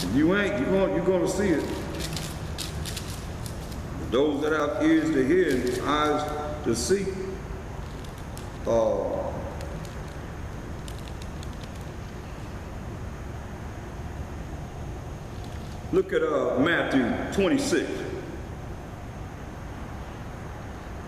If you ain't, you're going to see it. Those that have ears to hear and eyes to see. Look at Matthew 26.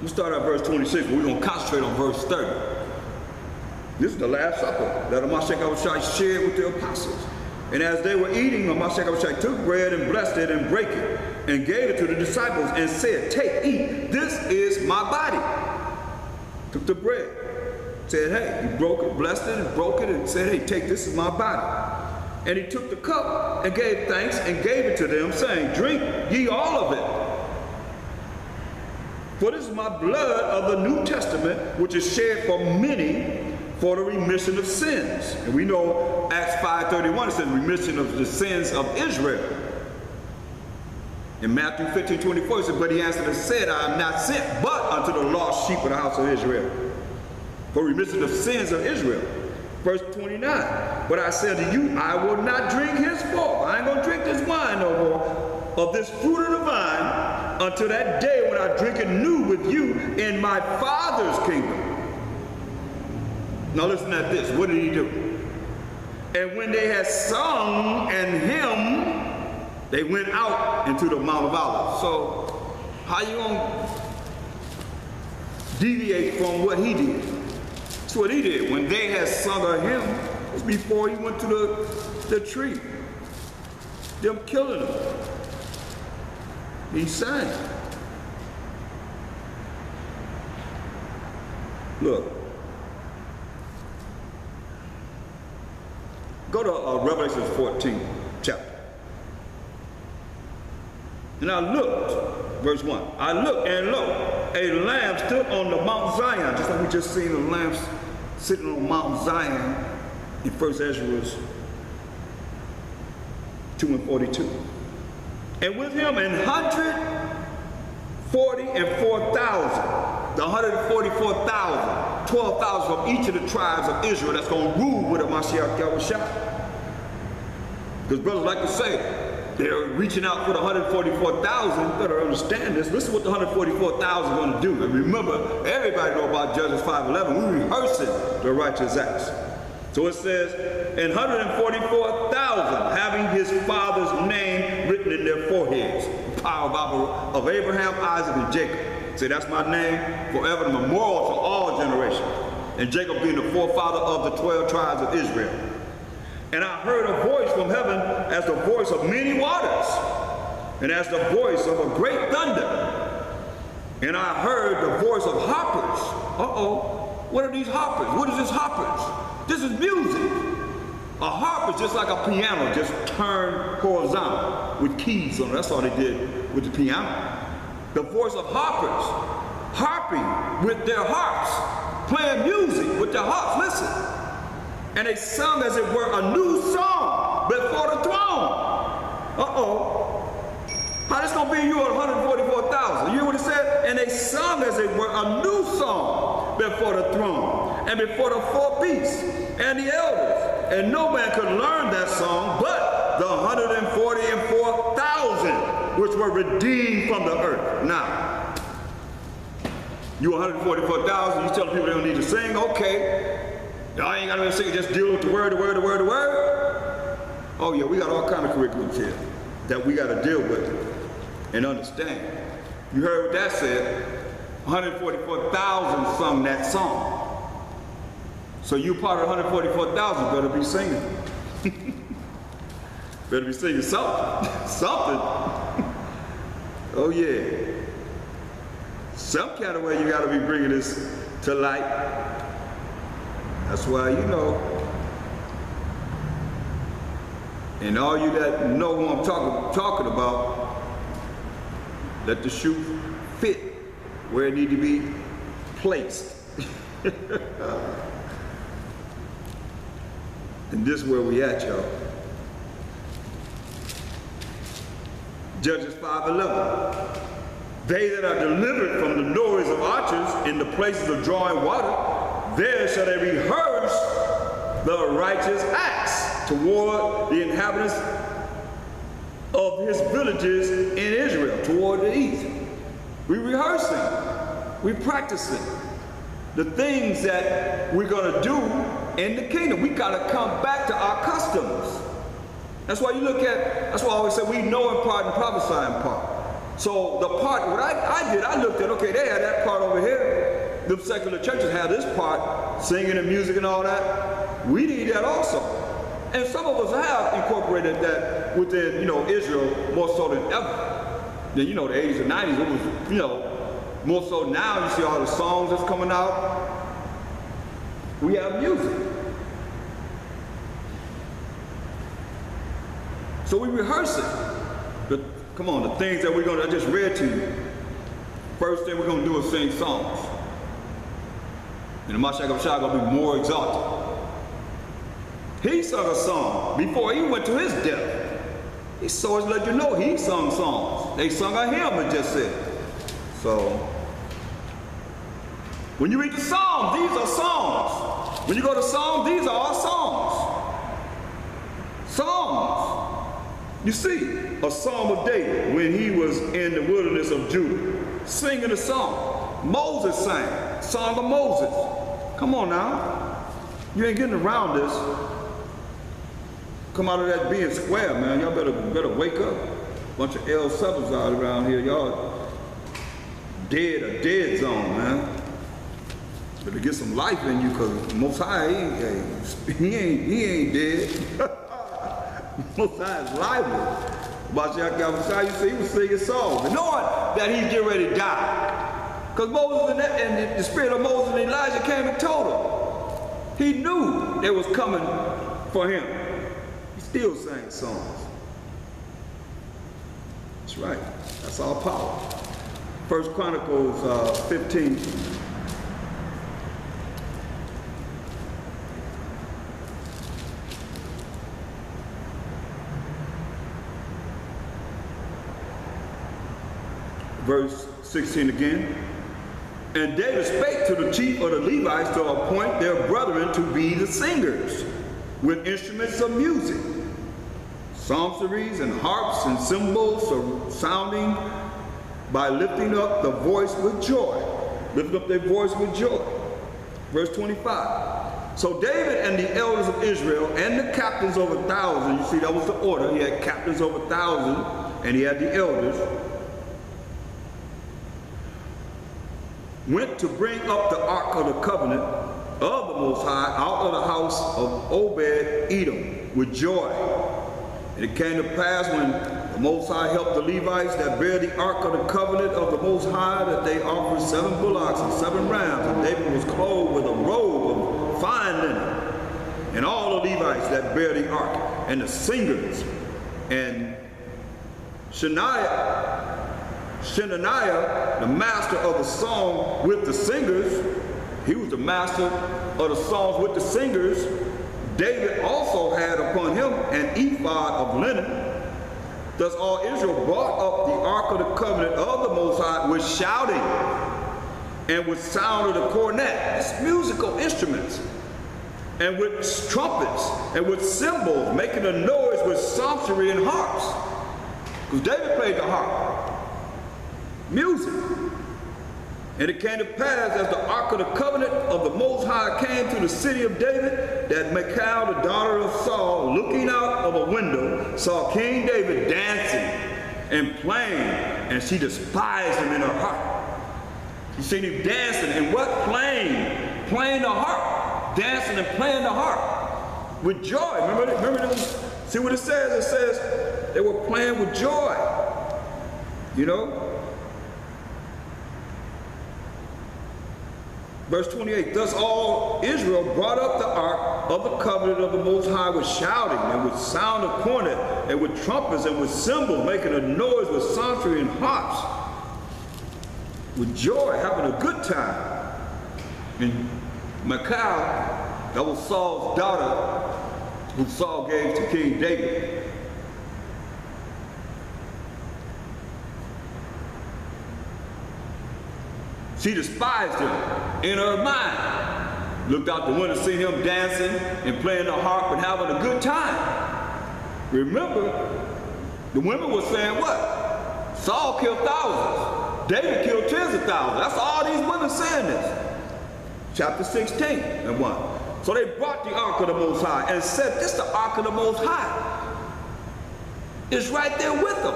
We'll start at verse 26, but we're going to concentrate on verse 30. This is the Last Supper that Mashiach Yahushua shared with the apostles. And as they were eating, Mashiach Yahushua took bread and blessed it and brake it and gave it to the disciples and said, "Take, eat, this is my body." Took the bread, said, "Hey," he broke it, blessed it and broke it and said, "Hey, take, this is my body." And he took the cup and gave thanks and gave it to them, saying, "Drink ye all of it. For this is my blood of the New Testament, which is shed for many for the remission of sins." And we know Acts 5:31 says remission of the sins of Israel. In Matthew 15:24 it says, "But he answered and said, I am not sent but unto the lost sheep of the house of Israel, for remission of sins of Israel." Verse 29, "But I say unto you, I will not drink henceforth." I ain't gonna drink this wine no more, "of this fruit of the vine, until that day when I drink it new with you in my Father's kingdom." Now listen at this. What did he do? "And when they had sung an hymn, they went out into the Mount of Olives." So how you gonna deviate from what he did? That's what he did. When they had sung a hymn, it was before he went to the tree. Them killing him. He sang. Look. Go to Revelation 14 chapter. "And I looked," verse 1, "I looked, and lo, a lamb stood on the Mount Zion," just like we just seen a lamb sitting on Mount Zion in 1 Ezra 2:42. "And with him 144,000, the 144,000, 12,000 from each of the tribes of Israel that's going to rule with a Mashiach Yahushua." Because brothers like to say, they're reaching out for the 144,000. You better understand this. Listen what the 144,000 are going to do. And remember, everybody know about Judges 5:11. We're rehearsing the righteous acts. So it says, "And 144,000 having his father's name written in their foreheads." The power of Abraham, Isaac, and Jacob. Say, that's my name forever, the memorial to all generations. And Jacob being the forefather of the 12 tribes of Israel. "And I heard a voice from heaven as the voice of many waters, and as the voice of a great thunder. And I heard the voice of harpers." What are these harpers? What is this harpers? This is music. A harp is just like a piano, just turned horizontal with keys on it. That's all they did with the piano. The voice of harpers, harping with their harps, playing music with their harps. Listen. "And they sung as it were a new song before the throne." How this gonna be you on 144,000? You hear what it said? "And they sung as it were a new song before the throne, and before the four beasts and the elders. And no man could learn that song but the 144,000 which were redeemed from the earth." Now, you 144,000, you tell people they don't need to sing, okay. Y'all ain't gotta sing, just deal with the word, the word, the word, the word. Oh yeah, we got all kind of curriculums here that we gotta deal with and understand. You heard what that said. 144,000 sung that song. So you part of 144,000 better be singing. Better be singing something. Something. Oh yeah. Some kind of way you gotta be bringing this to light. That's why, you know, and all you that know who I'm talking about, let the shoe fit where it need to be placed. And this is where we at, y'all. Judges 5:11. "They that are delivered from the noise of archers in the places of drawing water, there shall they rehearse the righteous acts toward the inhabitants of his villages in Israel toward the east. We're rehearsing, we're practicing the things that we're going to do in the kingdom. We got to come back to our customs. That's why you look at, that's why I always say we know in part and prophesy in part. So the part, what I did, I looked at, okay, they had that part over here. The secular churches had this part, singing and music and all that. We need that also. And some of us have incorporated that within, you know, Israel more so than ever. Then, you know, the 80s and 90s, it was, you know, more so now. You see all the songs that's coming out. We have music. So we rehearse it. Come on, the things that I just read to you. First thing we're going to do is sing songs. And the Mashiach Shah going to be more exalted. He sung a song before he went to his death. He saw us let you know he sung songs. They sung a hymn, it just said. So, when you read the Psalms, these are songs. When you go to Psalms, these are all songs. Songs. You see, a Psalm of David when he was in the wilderness of Judah, singing a song. Moses sang, Song of Moses. Come on now. You ain't getting around this. Come out of that being square, man. Y'all better wake up. Bunch of L7s out around here. Y'all a dead zone, man. Better get some life in you, because Most High, he ain't dead. Most High is lively. Mashiach Yahushua, you see, he was singing songs, and knowing that he's getting ready to die. Because Moses and the spirit of Moses and Elijah came and told him. He knew they was coming for him. He still sang songs. That's right. That's all power. 1 Chronicles 15. Verse 16 again. And David spake to the chief of the Levites to appoint their brethren to be the singers with instruments of music, psalteries and harps and cymbals sounding by lifting up the voice with joy. Lift up their voice with joy. Verse 25. So David and the elders of Israel and the captains over 1,000, you see that was the order. He had captains over 1,000 and he had the elders, went to bring up the ark of the covenant of the Most High out of the house of Obed-Edom with joy. And it came to pass when the Most High helped the Levites that bear the ark of the covenant of the Most High, that they offered 7 bullocks and 7 rams, and David was clothed with a robe of fine linen. And all the Levites that bear the ark, and the singers, and Shenaniah, the master of the song with the singers, he was the master of the songs with the singers. David also had upon him an ephod of linen. Thus all Israel brought up the ark of the covenant of the Most High with shouting and with sound of the cornet, it's musical instruments, and with trumpets and with cymbals, making a noise with psaltery and harps. Because David played the harp. Music. And it came to pass as the ark of the covenant of the Most High came to the city of David, that Michal, the daughter of Saul, looking out of a window, saw King David dancing and playing, and she despised him in her heart. You seen him dancing and what? Playing the harp, dancing and playing the harp with joy. Remember see what it says? It says they were playing with joy. You know? Verse 28, thus all Israel brought up the ark of the covenant of the Most High with shouting and with sound of cornet and with trumpets and with cymbals, making a noise with psaltery and harps, with joy, having a good time. And Michal, that was Saul's daughter, who Saul gave to King David. She despised him in her mind. Looked out the window, seen him dancing and playing the harp and having a good time. Remember, The women were saying what? Saul killed thousands. David killed tens of thousands. That's all these women saying this. Chapter 16 and 1. So they brought the ark of the Most High and said, this is the ark of the Most High. It's right there with them.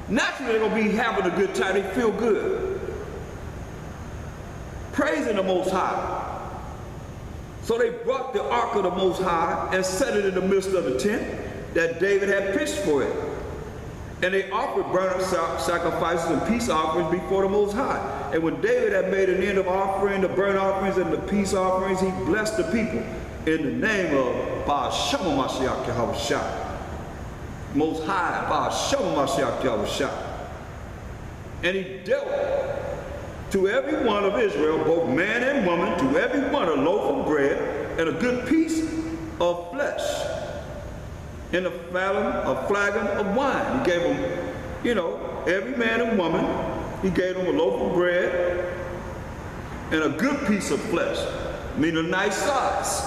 Naturally, they're going to be having a good time. They feel good. Praising the Most High. So they brought the ark of the Most High and set it in the midst of the tent that David had pitched for it. And they offered burnt sacrifices and peace offerings before the Most High. And when David had made an end of offering the burnt offerings and the peace offerings, he blessed the people in the name of Baal Shem Mashiach Yahushua. Most High, Baal Shem Mashiach Yahushua. And he dealt to every one of Israel, both man and woman, to every one a loaf of bread and a good piece of flesh. And a flagon of wine. He gave them, you know, every man and woman, he gave them a loaf of bread and a good piece of flesh, meaning a nice size.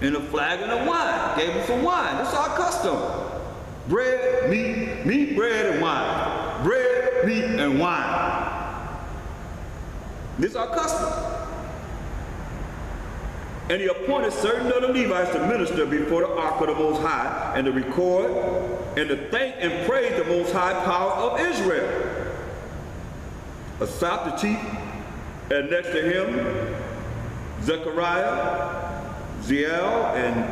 And a flagon of wine. Gave them some wine. That's our custom. Bread, meat, bread, and wine. Bread, meat, and wine. This is our custom. And he appointed certain of the Levites to minister before the ark of the Most High, and to record, and to thank and praise the Most High power of Israel. Asaph the chief, and next to him, Zechariah, Ziel, and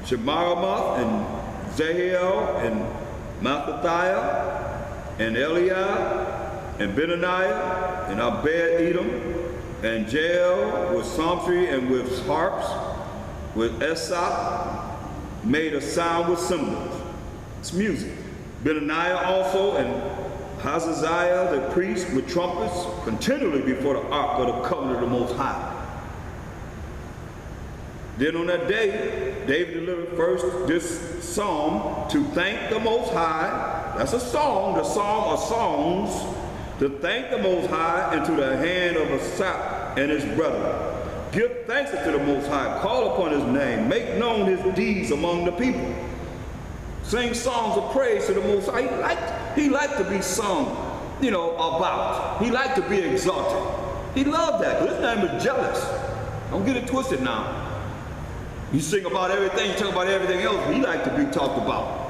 Shemaramoth, and Zehiel, and Mathathiah, and Eliab, and Benaniah, and Abed-Edom, and Jael with psaltery and with harps, with Esop, made a sound with cymbals. It's music. Benaniah also and Hazaziah the priest with trumpets continually before the ark of the covenant of the Most High. Then on that day, David delivered first this psalm to thank the Most High. That's a song, the psalm of songs, to thank the Most High into the hand of Asaph and his brethren. Give thanks unto the Most High, call upon his name, make known his deeds among the people. Sing songs of praise to the Most High. He liked to be sung, you know, about. He liked to be exalted. He loved that, because his name was jealous. Don't get it twisted now. You sing about everything, you talk about everything else, he liked to be talked about.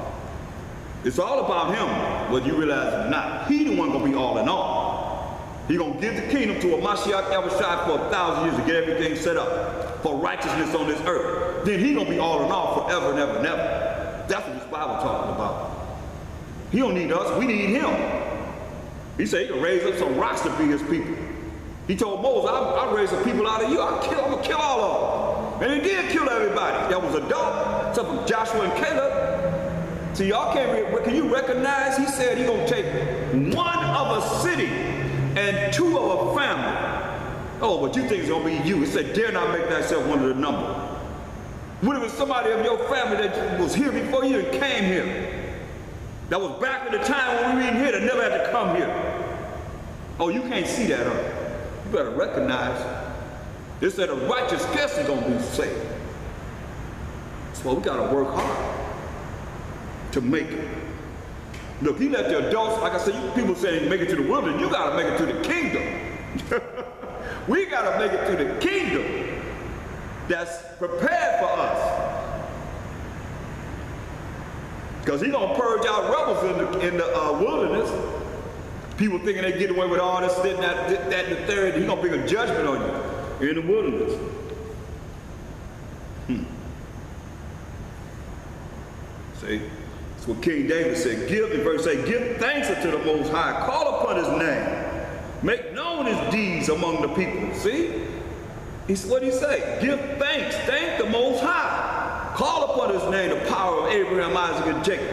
It's all about him, whether you realize it or not. He the one gonna be all in all. He gonna give the kingdom to a Mashiach Yahushua for 1,000 years to get everything set up for righteousness on this earth. Then he gonna be all in all forever and ever and ever. That's what this Bible talking about. He don't need us, we need him. He said he can raise up some rocks to be his people. He told Moses, I'll raise some people out of you, I'm gonna kill all of them. And he did kill everybody. That was a dog, except for Joshua and Caleb. See, y'all can you recognize, he said he's gonna take one of a city and two of a family. Oh, but you think it's gonna be you. He said, dare not make thyself one of the number. What if it's somebody of your family that was here before you and came here? That was back in the time when we were in here that never had to come here. Oh, you can't see that, huh? You better recognize. They said a righteous guest is gonna be saved. So we gotta work hard to make it. Look, he let the adults, like I said, people say make it to the wilderness, you gotta make it to the kingdom. We gotta make it to the kingdom that's prepared for us. Because he's gonna purge out rebels in the wilderness. People thinking they get away with all this, that, and the third. He's gonna bring a judgment on you in the wilderness. See? That's what King David said. Give thanks unto the Most High. Call upon his name. Make known his deeds among the people. See? What did he say? Give thanks. Thank the Most High. Call upon his name, the power of Abraham, Isaac, and Jacob.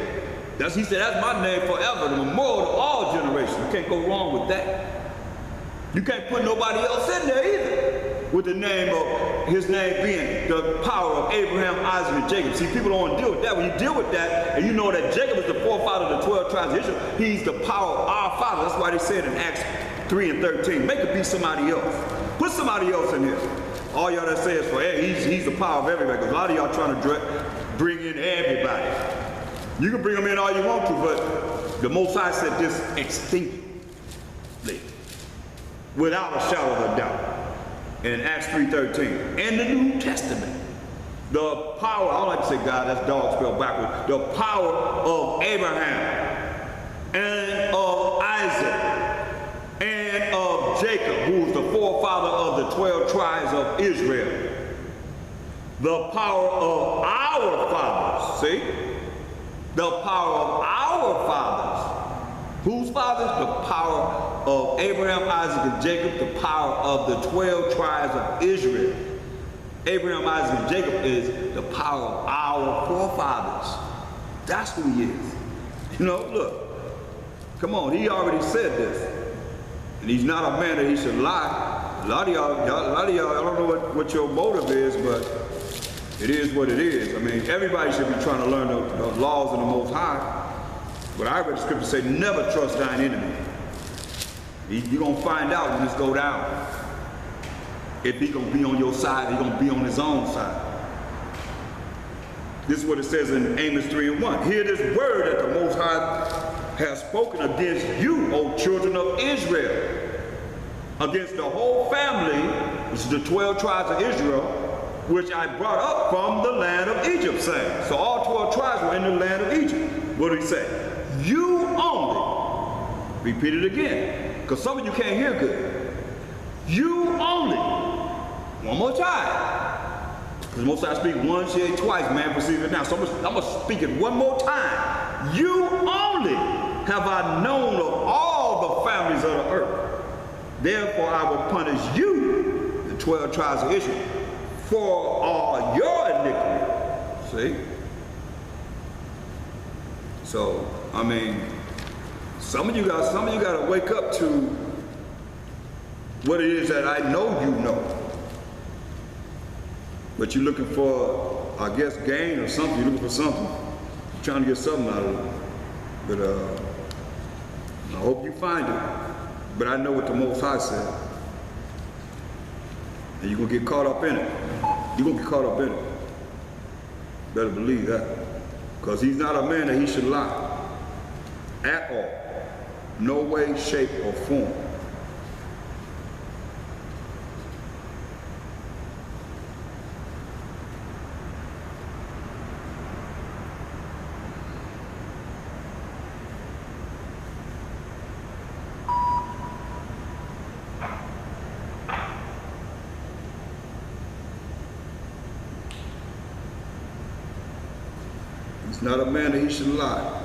He said, that's my name forever, the memorial to all generations. You can't go wrong with that. You can't put nobody else in there either. With the name of his name being the power of Abraham, Isaac, and Jacob. See, people don't want to deal with that. When you deal with that, and you know that Jacob is the forefather of the 12 tribes of Israel, he's the power of our father. That's why they said in Acts 3 and 13, make it be somebody else. Put somebody else in here. All y'all that say is for, hey, he's the power of everybody. Because a lot of y'all trying to bring in everybody. You can bring them in all you want to, but the Most High said this distinctly, without a shadow of a doubt, in Acts 3:13. In the New Testament, the power, I don't like to say God, that's dog spelled backwards, the power of Abraham and of Isaac and of Jacob, who was the forefather of the 12 tribes of Israel. The power of our fathers, see? The power of our fathers. Whose fathers? The power of Abraham, Isaac, and Jacob, the power of the 12 tribes of Israel. Abraham, Isaac, and Jacob is the power of our forefathers. That's who he is. You know, look, come on, he already said this. And he's not a man that he should lie. A lot of y'all, I don't know what your motive is, but it is what it is. I mean, everybody should be trying to learn the laws of the Most High. But I read the scripture say, never trust thine enemy. You're going to find out when this go down. If he's going to be on your side, he's going to be on his own side. This is what it says in Amos 3:1. Hear this word that the Most High has spoken against you, O children of Israel, against the whole family, which is the 12 tribes of Israel, which I brought up from the land of Egypt, saying. So all 12 tribes were in the land of Egypt. What did he say? You only, repeat it again, because some of you can't hear good. You only, one more time, because most I speak once, yea, twice, man, perceive it now. So I'm going to speak it one more time. You only have I known of all the families of the earth. Therefore I will punish you, the 12 tribes of Israel, for all your iniquity. See? So, I mean, some of you got to wake up to what it is that I know you know. But you're looking for, I guess, gain or something. You're looking for something. You're trying to get something out of it. But I hope you find it. But I know what the Most High said. And you're going to get caught up in it. You're going to get caught up in it. Better believe that. Because he's not a man that he should lie. At all. No way, shape, or form. He's not a man that he should lie.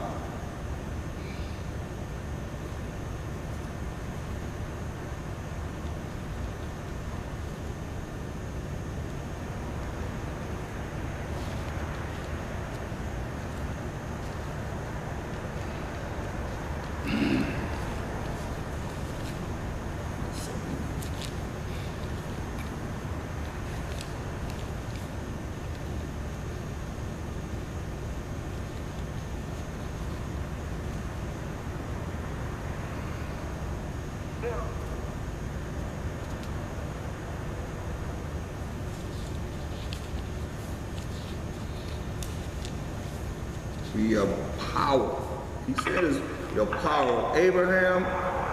We have power. He said it's the power of Abraham,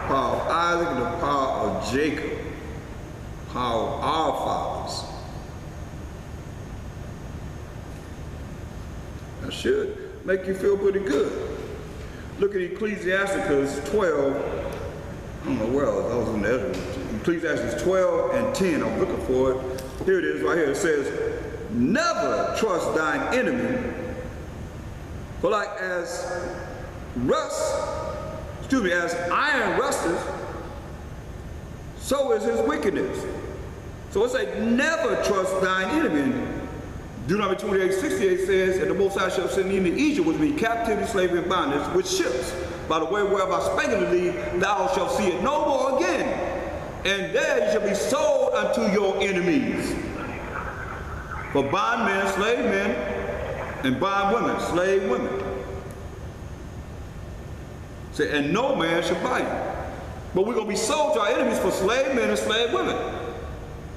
power of Isaac, and the power of Jacob. Power of our fathers. That should make you feel pretty good. Look at Ecclesiasticus 12. I don't know where I was in the other one. Ecclesiastes 12 and 10. I'm looking for it. Here it is, right here. It says, never trust thine enemy. For like as iron rusteth, so is his wickedness. So it's like, never trust thine enemy. Deuteronomy 28:68 says, and the Most High shall send thee into Egypt, which means captivity, slavery, and bondage, with ships. By the way whereof I spake unto thee, thou shalt see it no more again. And there you shall be sold unto your enemies. For bondmen, slave men, and bondwomen, slave women. Say, and no man shall buy you. But we're going to be sold to our enemies for slave men and slave women.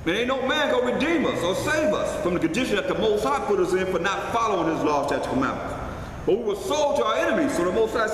And ain't no man going to redeem us or save us from the condition that the Most High put us in for not following his laws, statutes, commandments. But we were sold to our enemies, so the Most High